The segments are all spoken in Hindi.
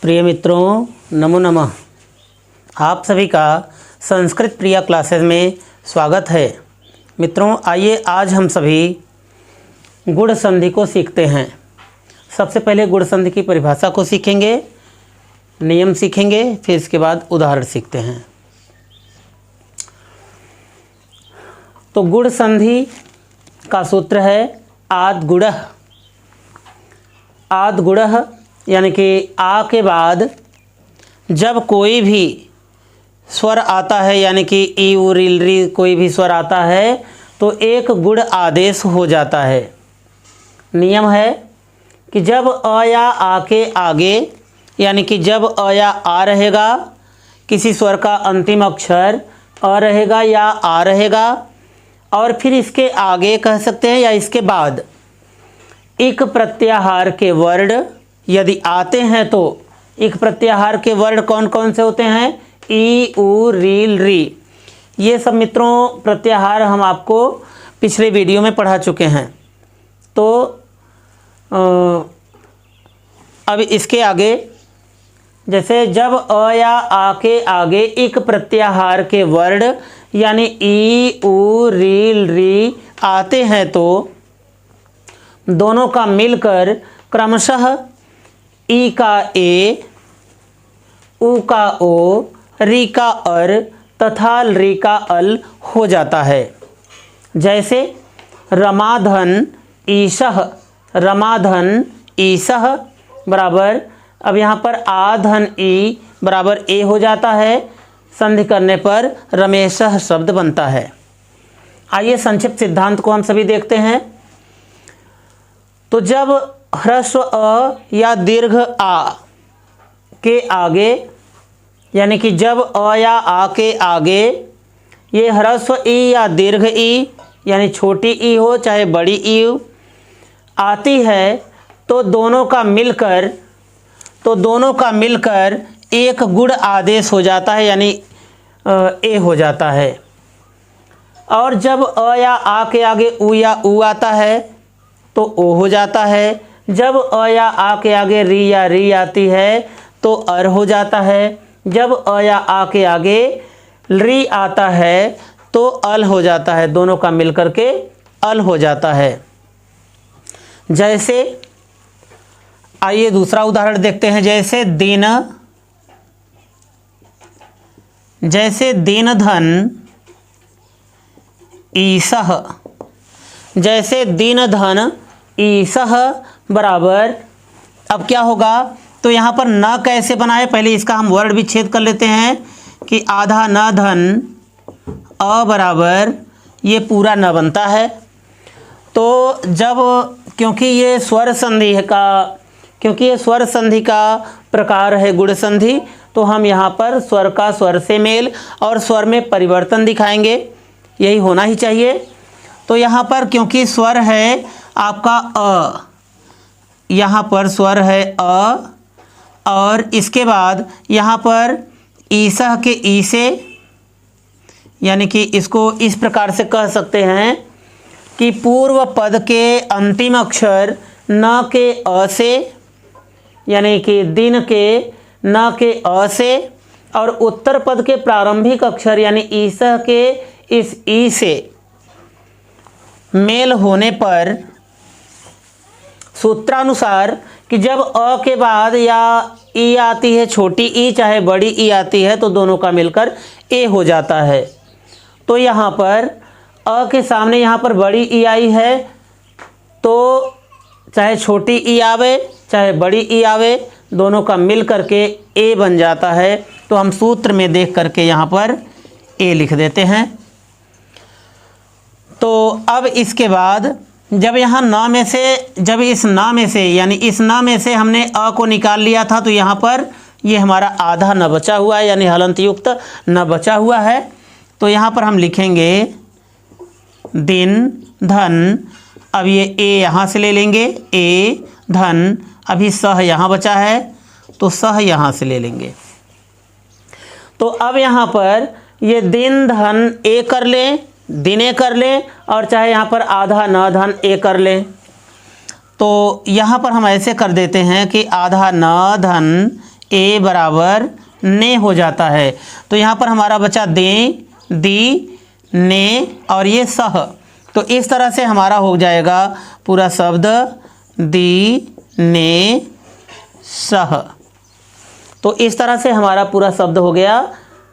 प्रिय मित्रों, नमो नमः। आप सभी का संस्कृत प्रिया क्लासेस में स्वागत है। मित्रों, आइए आज हम सभी गुण संधि को सीखते हैं। सबसे पहले गुण संधि की परिभाषा को सीखेंगे, नियम सीखेंगे, फिर इसके बाद उदाहरण सीखते हैं। तो गुण संधि का सूत्र है आद गुणः। आद गुणः यानी कि आ के बाद जब कोई भी स्वर आता है, यानी कि ई उ रील री कोई भी स्वर आता है तो एक गुण आदेश हो जाता है। नियम है कि जब अ या आ के आगे, यानी कि जब अ या आ रहेगा, किसी स्वर का अंतिम अक्षर अ रहेगा या आ रहेगा, और फिर इसके आगे कह सकते हैं या इसके बाद इक प्रत्याहार के वर्ड यदि आते हैं तो इक प्रत्याहार के वर्ड कौन कौन से होते हैं? ई उ रील री। ये सब मित्रों प्रत्याहार हम आपको पिछले वीडियो में पढ़ा चुके हैं। तो अब इसके आगे जैसे जब अ या आ के आगे इक प्रत्याहार के वर्ड यानी ई उ रील री आते हैं तो दोनों का मिलकर क्रमशः ई का ए, उ का ओ, री का अर तथा री का अल हो जाता है। जैसे रमाधन ईशः, रमाधन ईशः बराबर, अब यहाँ पर आधन ई बराबर ए हो जाता है। संधि करने पर रमेशः शब्द बनता है। आइए संक्षिप्त सिद्धांत को हम सभी देखते हैं। तो जब ह्रस्व अ या दीर्घ आ के आगे, यानी कि जब अ या आ के आगे ये ह्रस्व ई या दीर्घ ई यानी छोटी ई हो चाहे बड़ी ई आती है तो दोनों का मिलकर एक गुण आदेश हो जाता है, यानी ए हो जाता है। और जब अ या आ के आगे उ या उ आता है तो ओ हो जाता है। जब अ या आ के आगे री या री आती है तो अर हो जाता है। जब अ या आ के आगे री आता है तो अल हो जाता है। दोनों का मिलकर के अल हो जाता है। जैसे आइए दूसरा उदाहरण देखते हैं। जैसे दीन धन ईशः, जैसे दीन धन ईशः बराबर, अब क्या होगा? तो यहाँ पर न कैसे बनाए, पहले इसका हम वर्ड विच्छेद कर लेते हैं कि आधा न धन अ बराबर ये पूरा न बनता है। तो जब क्योंकि ये स्वर संधि का प्रकार है गुण संधि, तो हम यहाँ पर स्वर का स्वर से मेल और स्वर में परिवर्तन दिखाएंगे, यही होना ही चाहिए। तो यहाँ पर क्योंकि स्वर है आपका अ, यहाँ पर स्वर है अ, और इसके बाद यहाँ पर ईशः के ई से, यानी कि इसको इस प्रकार से कह सकते हैं कि पूर्व पद के अंतिम अक्षर न के अ से, यानी कि दिन के न के अ से, और उत्तर पद के प्रारंभिक अक्षर यानी ईशः के इस ई से मेल होने पर सूत्रानुसार कि जब अ के बाद या ई आती है, छोटी ई चाहे बड़ी ई आती है, तो दोनों का मिलकर ए हो जाता है। तो यहाँ पर अ के सामने यहाँ पर बड़ी ई आई है, तो चाहे छोटी ई आवे चाहे बड़ी ई आवे, दोनों का मिल करके ए बन जाता है। तो हम सूत्र में देख करके यहाँ पर ए लिख देते हैं। तो अब इसके बाद जब यहाँ न में से, जब इस न में से यानी इस न में से हमने अ को निकाल लिया था, तो यहाँ पर ये हमारा आधा न बचा हुआ है, यानी हलंत युक्त न बचा हुआ है। तो यहाँ पर हम लिखेंगे दिन धन, अब ये ए यहाँ से ले लेंगे, ए धन, अभी सह यहाँ बचा है तो सह यहाँ से ले लेंगे। तो अब यहाँ पर ये दिन धन ए कर लें, दिने कर लें, और चाहे यहाँ पर आधा न धन ए कर लें। तो यहाँ पर हम ऐसे कर देते हैं कि आधा न धन ए बराबर ने हो जाता है। तो यहाँ पर हमारा बचा दे, दी, ने और ये सह। तो इस तरह से हमारा हो जाएगा पूरा शब्द दी, ने, सह। तो इस तरह से हमारा पूरा शब्द हो गया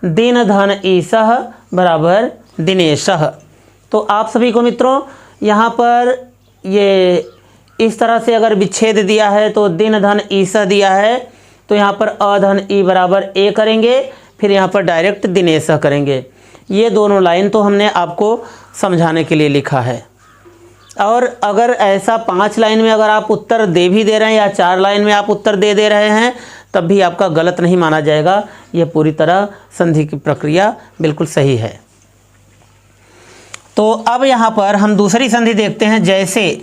दिन धन ईसह बराबर दिनेशः। तो आप सभी को मित्रों यहाँ पर ये इस तरह से अगर विच्छेद दिया है तो दिन धन ईसह दिया है, तो यहाँ पर अधन ई बराबर ए करेंगे, फिर यहाँ पर डायरेक्ट दिनेशः करेंगे। ये दोनों लाइन तो हमने आपको समझाने के लिए लिखा है। और अगर ऐसा 5 लाइन में अगर आप उत्तर दे भी दे रहे हैं या 4 लाइन में आप उत्तर दे रहे हैं, तब भी आपका गलत नहीं माना जाएगा। यह पूरी तरह संधि की प्रक्रिया बिल्कुल सही है। तो अब यहाँ पर हम दूसरी संधि देखते हैं, जैसे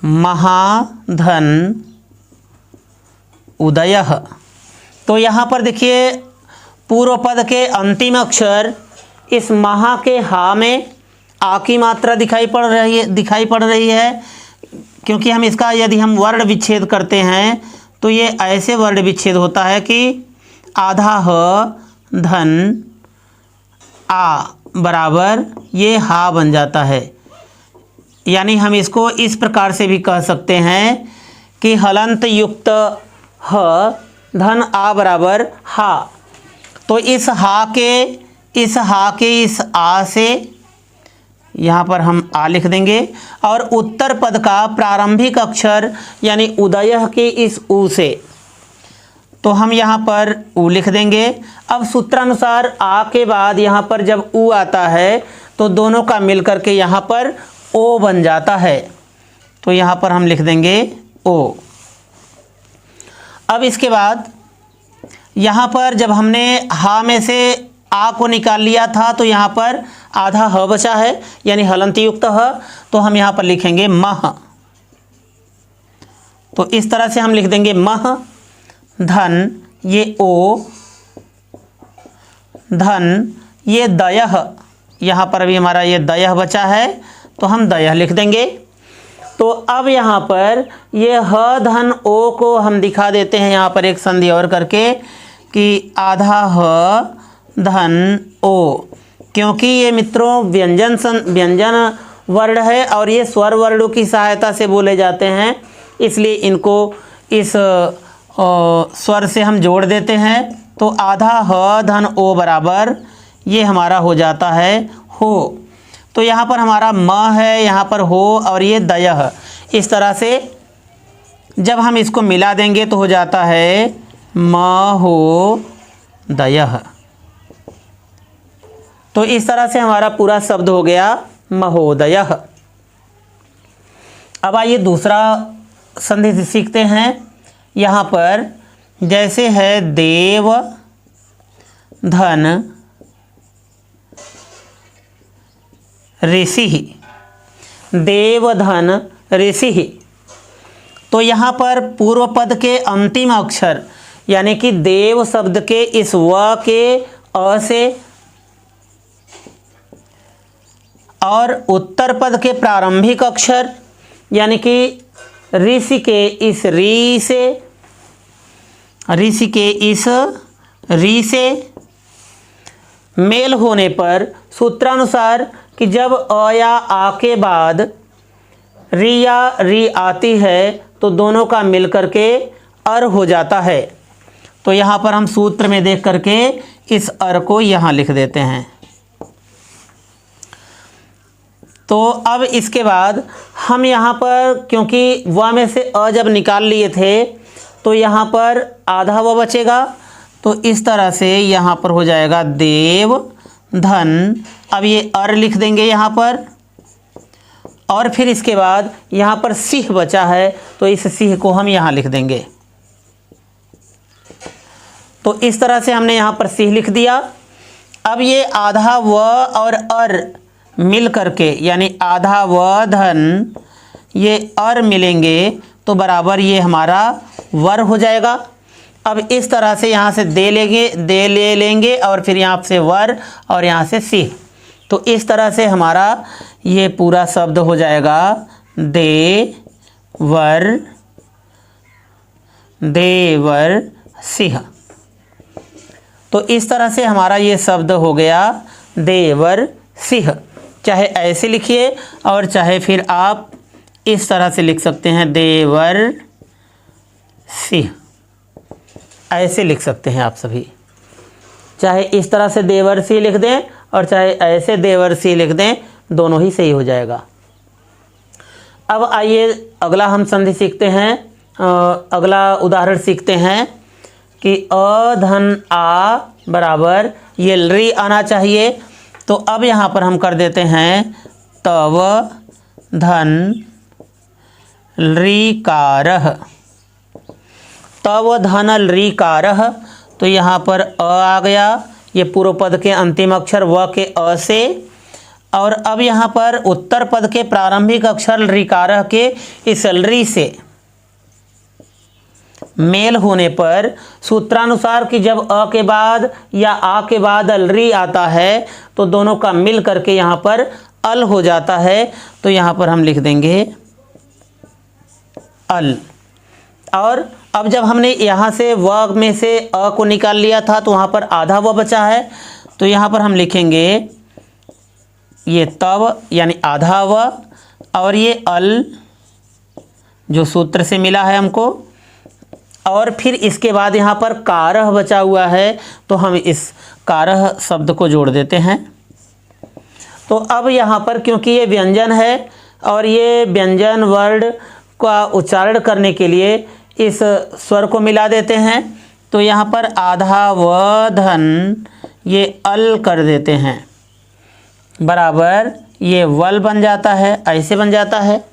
महाधन उदयः। तो यहाँ पर देखिए पूर्व पद के अंतिम अक्षर इस महा के हा में आ की मात्रा दिखाई पड़ रही है, क्योंकि हम इसका यदि हम वर्ण विच्छेद करते हैं तो ये ऐसे वर्ण विच्छेद होता है कि आधा ह धन आ बराबर ये हा बन जाता है। यानी हम इसको इस प्रकार से भी कह सकते हैं कि हलंत युक्त ह धन आ बराबर हा। तो इस हा के इस आ से यहाँ पर हम आ लिख देंगे, और उत्तर पद का प्रारंभिक अक्षर यानी उदयः के इस उ से तो हम यहाँ पर उ लिख देंगे। अब सूत्रानुसार आ के बाद यहाँ पर जब उ आता है तो दोनों का मिलकर के यहाँ पर ओ बन जाता है। तो यहाँ पर हम लिख देंगे ओ। अब इसके बाद यहाँ पर जब हमने हा में से आ को निकाल लिया था तो यहाँ पर आधा ह बचा है, यानी हलंत युक्त ह। तो हम यहाँ पर लिखेंगे मह। तो इस तरह से हम लिख देंगे मह धन ये ओ धन ये दयः। यहाँ पर अभी हमारा ये दयः बचा है तो हम दयः लिख देंगे। तो अब यहाँ पर ये ह धन ओ को हम दिखा देते हैं यहाँ पर एक संधि और करके कि आधा ह धन ओ, क्योंकि ये मित्रों व्यंजन वर्ण है और ये स्वर वर्णों की सहायता से बोले जाते हैं, इसलिए इनको इस स्वर से हम जोड़ देते हैं। तो आधा ह धन ओ बराबर ये हमारा हो जाता है हो। तो यहाँ पर हमारा म है, यहाँ पर हो और ये दयः। इस तरह से जब हम इसको मिला देंगे तो हो जाता है म हो दयः। तो इस तरह से हमारा पूरा शब्द हो गया महोदयः। अब आइए दूसरा संधि सीखते हैं। यहाँ पर जैसे है देव धन ऋषि, देव धन ऋषि। तो यहाँ पर पूर्व पद के अंतिम अक्षर यानी कि देव शब्द के इस व के अ से और उत्तर पद के प्रारंभिक अक्षर यानी कि ऋषि के इस री से, ऋषि के इस री से मेल होने पर सूत्रानुसार कि जब अ या आ के बाद री या री आती है तो दोनों का मिल करके अर हो जाता है। तो यहाँ पर हम सूत्र में देख करके इस अर को यहाँ लिख देते हैं। तो अब इसके बाद हम यहाँ पर क्योंकि व में से अ जब निकाल लिए थे तो यहाँ पर आधा व बचेगा, तो इस तरह से यहाँ पर हो जाएगा देव धन। अब ये अर लिख देंगे यहाँ पर, और फिर इसके बाद यहाँ पर सिंह बचा है तो इस सिंह को हम यहाँ लिख देंगे। तो इस तरह से हमने यहाँ पर सिंह लिख दिया। अब ये आधा व और अर मिल करके यानी आधा व धन ये अर मिलेंगे तो बराबर ये हमारा वर हो जाएगा। अब इस तरह से यहाँ से दे ले लेंगे और फिर यहाँ से वर और यहाँ से सिंह। तो इस तरह से हमारा ये पूरा शब्द हो जाएगा दे वर देवर सिंह। तो इस तरह से हमारा ये शब्द हो गया देवर सिंह। चाहे ऐसे लिखिए और चाहे फिर आप इस तरह से लिख सकते हैं देवर सिंह, ऐसे लिख सकते हैं आप सभी। चाहे इस तरह से देवर सिंह लिख दें और चाहे ऐसे देवर सिंह लिख दें, दोनों ही सही हो जाएगा। अब आइए अगला हम संधि सीखते हैं, अगला उदाहरण सीखते हैं कि अ धन आ बराबर ये री आना चाहिए। तो अब यहाँ पर हम कर देते हैं तव धन ऋकारः, तव धन ऋकारः। तो यहाँ पर अ आ गया, ये पूर्व पद के अंतिम अक्षर व के अ से, और अब यहाँ पर उत्तर पद के प्रारंभिक अक्षर ऋकारः के इस री से मेल होने पर सूत्रानुसार कि जब अ के बाद या आ के बाद री आता है तो दोनों का मिल करके यहाँ पर अल हो जाता है। तो यहाँ पर हम लिख देंगे अल। और अब जब हमने यहाँ से व में से अ को निकाल लिया था तो वहाँ पर आधा व बचा है, तो यहाँ पर हम लिखेंगे ये तव यानी आधा व, और ये अल जो सूत्र से मिला है हमको, और फिर इसके बाद यहाँ पर कारः बचा हुआ है तो हम इस कारः शब्द को जोड़ देते हैं। तो अब यहाँ पर क्योंकि ये व्यंजन है और ये व्यंजन वर्ड का उच्चारण करने के लिए इस स्वर को मिला देते हैं। तो यहाँ पर आधा व धन ये अल कर देते हैं बराबर ये वल बन जाता है, ऐसे बन जाता है।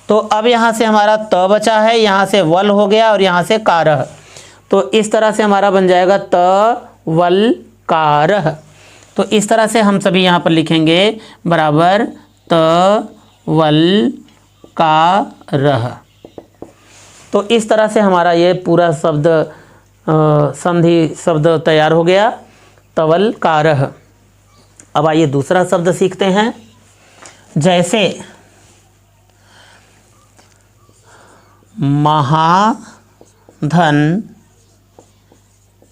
तो अब यहाँ से हमारा त बचा है, यहाँ से वल हो गया और यहाँ से कारः। तो इस तरह से हमारा बन जाएगा त वल कारः। तो इस तरह से हम सभी यहाँ पर लिखेंगे बराबर त वल कारः। तो इस तरह से हमारा ये पूरा शब्द संधि शब्द तैयार हो गया, तवल कारः। अब आइए दूसरा शब्द सीखते हैं। जैसे महाधन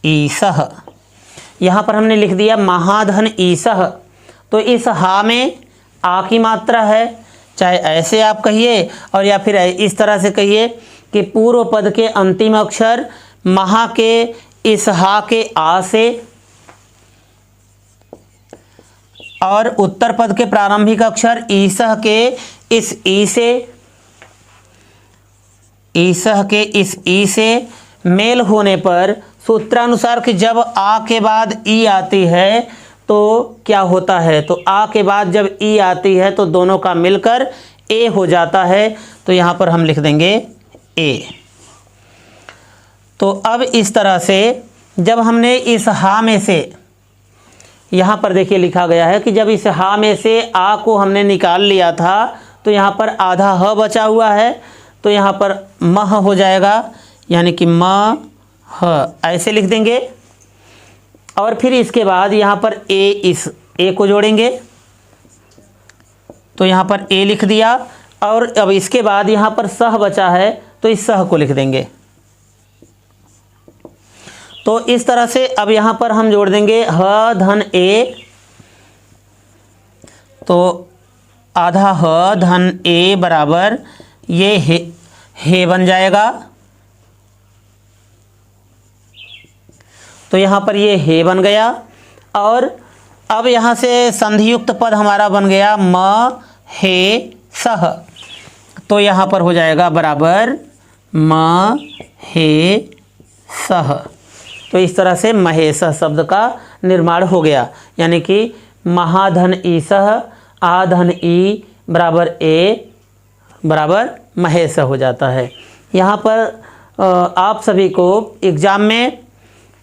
ईसः, यहाँ पर हमने लिख दिया महाधन ईसः। तो इस हा में आ की मात्रा है, चाहे ऐसे आप कहिए और या फिर इस तरह से कहिए कि पूर्व पद के अंतिम अक्षर महा के इस हा के आ से और उत्तर पद के प्रारंभिक अक्षर ईसः के इस ई से, ईसः के इस ई से मेल होने पर सूत्रानुसार कि जब आ के बाद ई आती है तो क्या होता है, तो आ के बाद जब ई आती है तो दोनों का मिलकर ए हो जाता है। तो यहाँ पर हम लिख देंगे ए। तो अब इस तरह से जब हमने इस हा में से, यहाँ पर देखिए लिखा गया है कि जब इस हा में से आ को हमने निकाल लिया था तो यहाँ पर आधा ह बचा हुआ है, तो यहाँ पर मह हो जाएगा, यानी कि म ह ऐसे लिख देंगे। और फिर इसके बाद यहाँ पर ए, इस ए को जोड़ेंगे, तो यहाँ पर ए लिख दिया। और अब इसके बाद यहाँ पर सह बचा है तो इस सह को लिख देंगे। तो इस तरह से अब यहाँ पर हम जोड़ देंगे ह धन ए, तो आधा ह धन ए बराबर ये हे बन जाएगा। तो यहाँ पर ये हे बन गया। और अब यहाँ से संधियुक्त पद हमारा बन गया म हे सह, तो यहाँ पर हो जाएगा बराबर म हे सह। तो इस तरह से महेशः शब्द का निर्माण हो गया, यानी कि महाधन ईसः आधन ई बराबर ए बराबर महेशः हो जाता है। यहाँ पर आप सभी को एग्ज़ाम में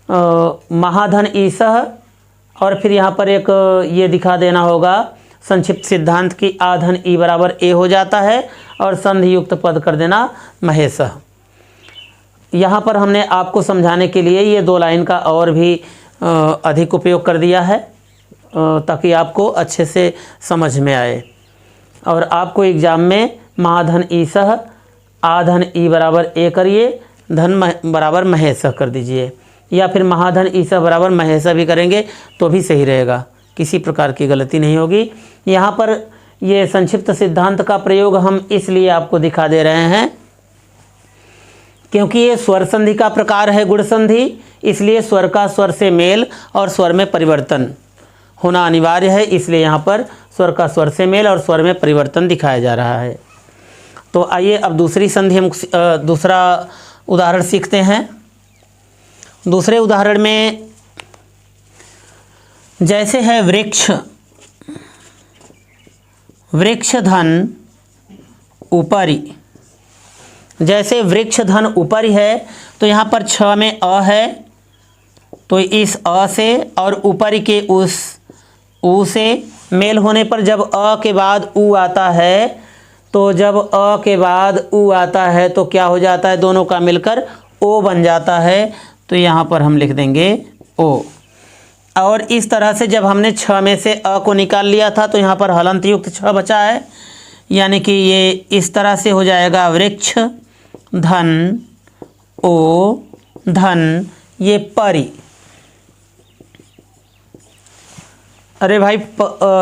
महाधन ईसः और फिर यहाँ पर एक ये दिखा देना होगा संक्षिप्त सिद्धांत की आधन ई बराबर ए हो जाता है और संधि युक्त पद कर देना महेशः। यहाँ पर हमने आपको समझाने के लिए ये 2 लाइन का और भी अधिक उपयोग कर दिया है ताकि आपको अच्छे से समझ में आए। और आपको एग्ज़ाम में महाधन ईसः आधन ई बराबर ए करिए धन बराबर महेश कर दीजिए, या फिर महाधन ईसा बराबर महेश भी करेंगे तो भी सही रहेगा, किसी प्रकार की गलती नहीं होगी। यहाँ पर ये संक्षिप्त सिद्धांत का प्रयोग हम इसलिए आपको दिखा दे रहे हैं क्योंकि ये स्वर संधि का प्रकार है, गुण संधि, इसलिए स्वर का स्वर से मेल और स्वर में परिवर्तन होना अनिवार्य है, इसलिए यहाँ पर स्वर का स्वर से मेल और स्वर में परिवर्तन दिखाया जा रहा है। तो आइए अब दूसरी संधि हम दूसरा उदाहरण सीखते हैं। दूसरे उदाहरण में जैसे है वृक्ष, वृक्ष धन ऊपरी, जैसे वृक्ष धन ऊपरी है तो यहाँ पर छ में अ है, तो इस अ से और ऊपरी के उस ऊ से मेल होने पर जब अ के बाद ऊ आता है, तो जब अ के बाद ऊ आता है तो क्या हो जाता है, दोनों का मिलकर ओ बन जाता है, तो यहाँ पर हम लिख देंगे ओ। और इस तरह से जब हमने छ में से अ को निकाल लिया था तो यहाँ पर हलंत युक्त छ बचा है, यानी कि ये इस तरह से हो जाएगा वृक्ष धन ओ धन ये परी। अरे भाई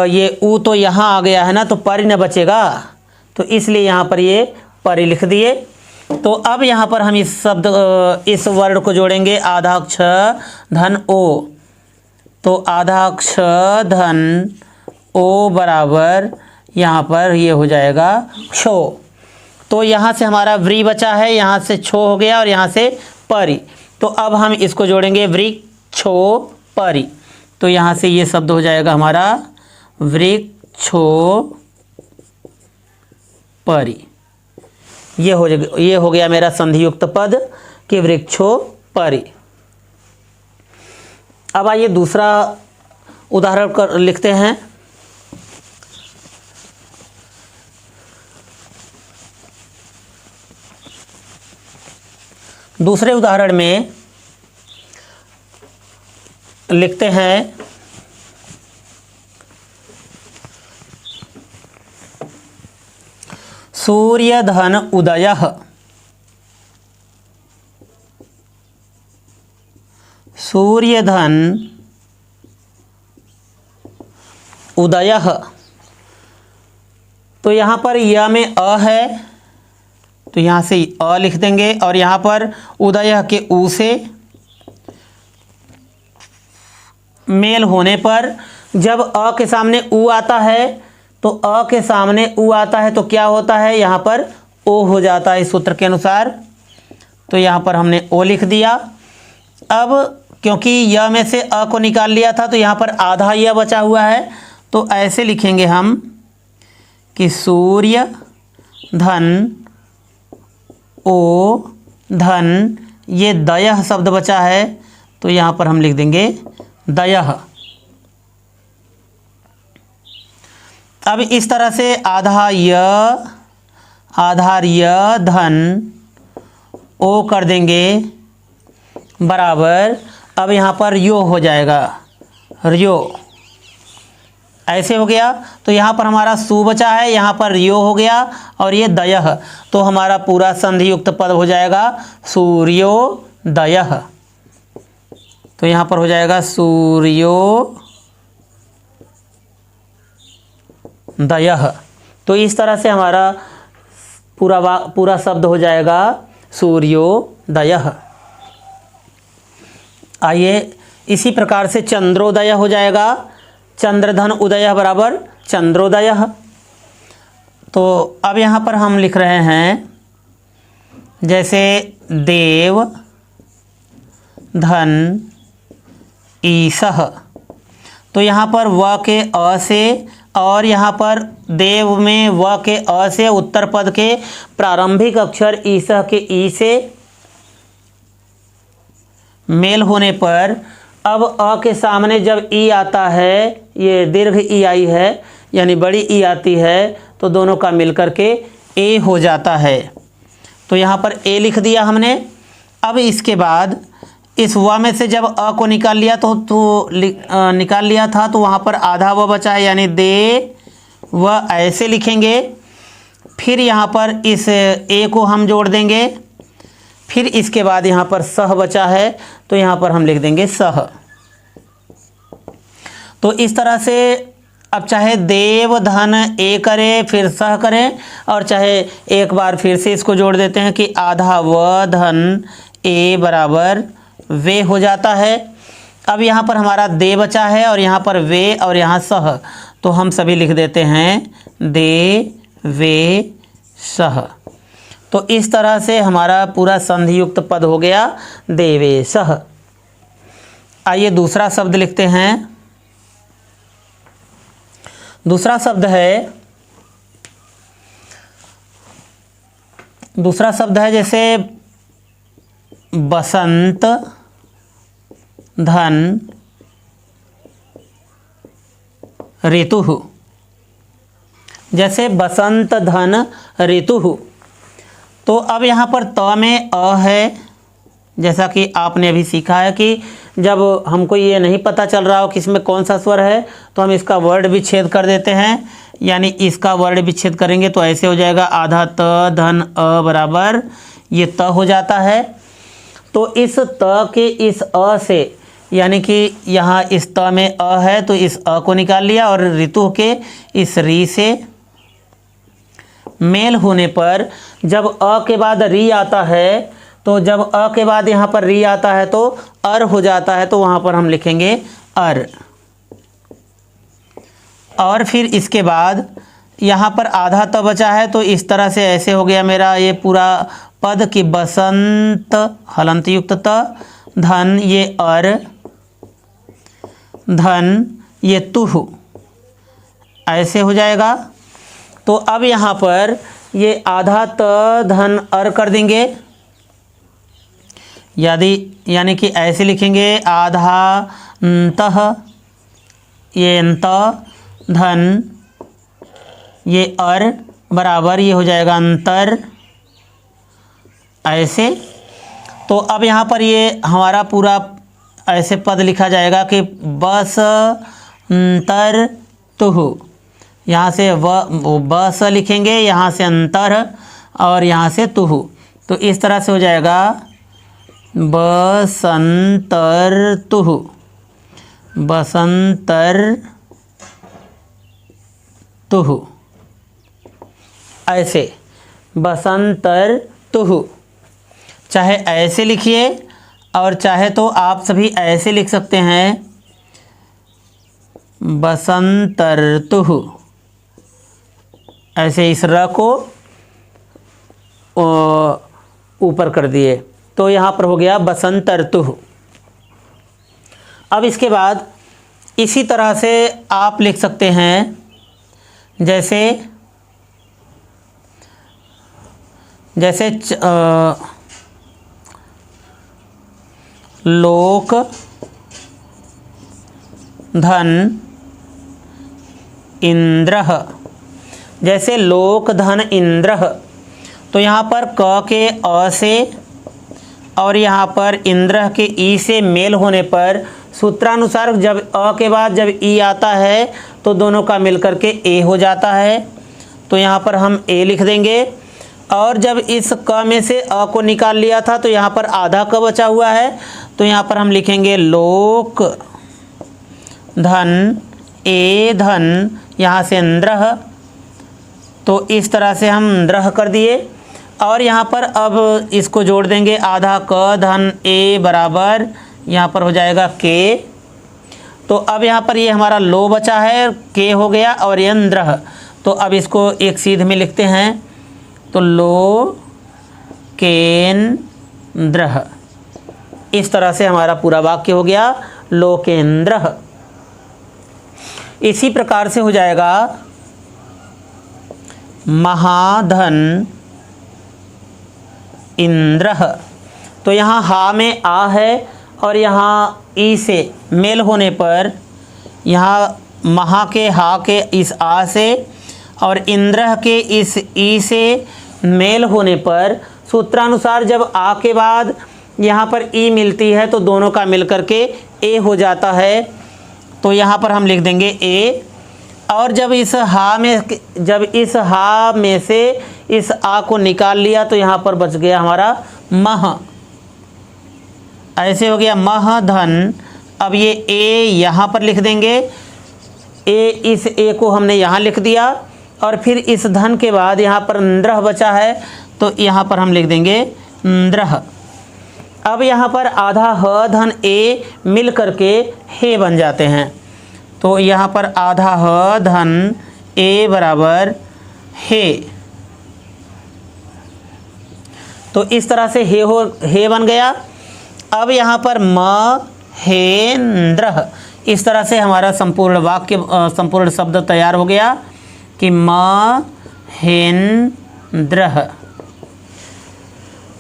ये ऊ तो यहाँ आ गया है ना, तो परी न बचेगा, तो इसलिए यहाँ पर ये परी लिख दिए। तो अब यहाँ पर हम इस शब्द इस वर्ड को जोड़ेंगे आधा अक्ष धन ओ, तो आधा अक्ष धन ओ बराबर यहाँ पर ये हो जाएगा क्षो। तो यहाँ से हमारा व्री बचा है, यहाँ से छो हो गया और यहाँ से परी, तो अब हम इसको जोड़ेंगे वृक्षो परी, तो यहाँ से ये शब्द हो जाएगा हमारा वृक्षो परी। ये हो गया मेरा संधियुक्त पद कि वृक्षो परी। अब आइए दूसरा उदाहरण कर लिखते हैं। दूसरे उदाहरण में लिखते हैं सूर्य धन उदयः, सूर्य धन उदयः, तो यहाँ पर य में अ है तो यहाँ से अ लिख देंगे, और यहाँ पर उदय के ऊ से मेल होने पर जब अ के सामने ऊ आता है, तो अ के सामने ऊ आता है तो क्या होता है, यहाँ पर ओ हो जाता है इस सूत्र के अनुसार, तो यहाँ पर हमने ओ लिख दिया। अब क्योंकि य में से अ को निकाल लिया था तो यहाँ पर आधा य बचा हुआ है, तो ऐसे लिखेंगे हम कि सूर्य धन ओ धन ये दयः शब्द बचा है, तो यहाँ पर हम लिख देंगे दयः। अब इस तरह से आधार य धन ओ कर देंगे बराबर, अब यहाँ पर यो हो जाएगा रियो, ऐसे हो गया। तो यहाँ पर हमारा सु बचा है, यहाँ पर यो हो गया और ये दयः, तो हमारा पूरा संधि युक्त पद हो जाएगा सूर्योदयः, तो यहाँ पर हो जाएगा सूर्योदयः। तो इस तरह से हमारा पूरा शब्द हो जाएगा सूर्योदयः। आइए इसी प्रकार से चंद्रोदय हो जाएगा, चंद्रधन उदय बराबर चंद्रोदय। तो अब यहाँ पर हम लिख रहे हैं जैसे देव धन ईसह, तो यहाँ पर व के अ से और यहाँ पर देव में व के अ से उत्तर पद के प्रारंभिक अक्षर ईसह के ई से मेल होने पर अब अ के सामने जब ई आता है, ये दीर्घ ई आई है यानी बड़ी ई आती है, तो दोनों का मिलकर के ए हो जाता है। तो यहाँ पर ए लिख दिया हमने। अब इसके बाद इस व में से जब अ को निकाल लिया निकाल लिया था तो वहाँ पर आधा व बचा है, यानी दे व ऐसे लिखेंगे। फिर यहाँ पर इस ए को हम जोड़ देंगे, फिर इसके बाद यहाँ पर सह बचा है, तो यहाँ पर हम लिख देंगे सह। तो इस तरह से अब चाहे देव धन ए करे फिर सह करें, और चाहे एक बार फिर से इसको जोड़ देते हैं कि आधा व धन ए बराबर वे हो जाता है। अब यहाँ पर हमारा दे बचा है और यहाँ पर वे और यहाँ सह, तो हम सभी लिख देते हैं दे वे सह। तो इस तरह से हमारा पूरा संधियुक्त पद हो गया देवे सह। आइए दूसरा शब्द लिखते हैं। दूसरा शब्द है जैसे बसंत धन ऋतु। जैसे बसंत धन ऋतु, तो अब यहाँ पर त में अ है, जैसा कि आपने अभी सीखा है कि जब हमको ये नहीं पता चल रहा हो कि इसमें कौन सा स्वर है, तो हम इसका वर्ड विच्छेद कर देते हैं। यानी इसका वर्ड विच्छेद करेंगे तो ऐसे हो जाएगा आधा त धन अ बराबर ये त हो जाता है। तो इस त के इस अ से, यानी कि यहाँ इस त में अ है तो इस अ को निकाल लिया, और ऋतु के इस री से मेल होने पर जब अ के बाद री आता है, तो जब अ के बाद यहाँ पर री आता है तो अर हो जाता है, तो वहाँ पर हम लिखेंगे अर। और फिर इसके बाद यहाँ पर आधा त बचा है, तो इस तरह से ऐसे हो गया मेरा ये पूरा पद कि बसंत हलंत युक्त त धन ये अर धन ये तुह, ऐसे हो जाएगा। तो अब यहाँ पर ये आधा त धन अर कर देंगे, यानी कि ऐसे लिखेंगे आधा तह ये अंत धन ये अर बराबर ये हो जाएगा अंतर, ऐसे। तो अब यहाँ पर ये हमारा पूरा ऐसे पद लिखा जाएगा कि बस अंतर तुह, यहाँ से बस लिखेंगे, यहाँ से अंतर और यहाँ से तुह, तो इस तरह से हो जाएगा बसंतर तुह, बसंतर तुह, ऐसे बसंतर तुह। चाहे ऐसे लिखिए और चाहे तो आप सभी ऐसे लिख सकते हैं बसंतर तुह, ऐसे इस र को ऊपर कर दिए, तो यहाँ पर हो गया बसंतर तुह। अब इसके बाद इसी तरह से आप लिख सकते हैं जैसे लोक धन इंद्रः। जैसे लोक धन इंद्रः, तो यहाँ पर क के अ से और यहाँ पर इंद्रः के ई से मेल होने पर सूत्रानुसार जब अ के बाद जब ई आता है तो दोनों का मिलकर के ए हो जाता है, तो यहाँ पर हम ए लिख देंगे। और जब इस क में से अ को निकाल लिया था तो यहाँ पर आधा क बचा हुआ है, तो यहाँ पर हम लिखेंगे लोक धन ए धन यहाँ से इंद्रः, तो इस तरह से हम इंद्रः कर दिए। और यहाँ पर अब इसको जोड़ देंगे आधा क धन ए बराबर यहाँ पर हो जाएगा के। तो अब यहाँ पर ये हमारा लो बचा है, के हो गया और ये इंद्रः, तो अब इसको एक सीध में लिखते हैं, तो लो केन्द्रः। इस तरह से हमारा पूरा वाक्य हो गया लोकेन्द्रः। इसी प्रकार से हो जाएगा महाधन इंद्रः। तो यहाँ हा में आ है और यहाँ ई से मेल होने पर यहाँ महा के हा के इस आ से और इंद्रः के इस ई से मेल होने पर सूत्रानुसार जब आ के बाद यहाँ पर ई मिलती है तो दोनों का मिलकर के ए हो जाता है, तो यहाँ पर हम लिख देंगे ए। और जब इस हा में से इस आ को निकाल लिया तो यहाँ पर बच गया हमारा मह, ऐसे हो गया मह धन। अब ये ए यहाँ पर लिख देंगे, ए, इस ए को हमने यहाँ लिख दिया और फिर इस धन के बाद यहाँ पर नृह बचा है तो यहाँ पर हम लिख देंगे नृह। अब यहाँ पर आधा ह धन ए मिल करके हे बन जाते हैं, तो यहाँ पर आधा ह धन ए बराबर हे। तो इस तरह से हे बन गया। अब यहाँ पर म हेन्द्र, इस तरह से हमारा संपूर्ण वाक्य संपूर्ण शब्द तैयार हो गया कि महेंद्र।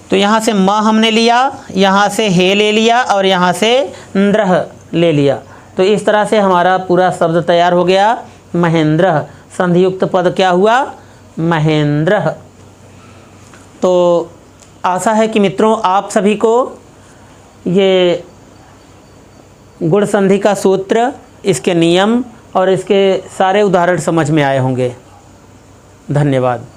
तो यहाँ से म हमने लिया, यहाँ से हे ले लिया और यहाँ से नृह ले लिया। तो इस तरह से हमारा पूरा शब्द तैयार हो गया महेंद्र। संधियुक्त पद क्या हुआ? महेंद्र। तो आशा है कि मित्रों आप सभी को ये गुण संधि का सूत्र, इसके नियम और इसके सारे उदाहरण समझ में आए होंगे। धन्यवाद।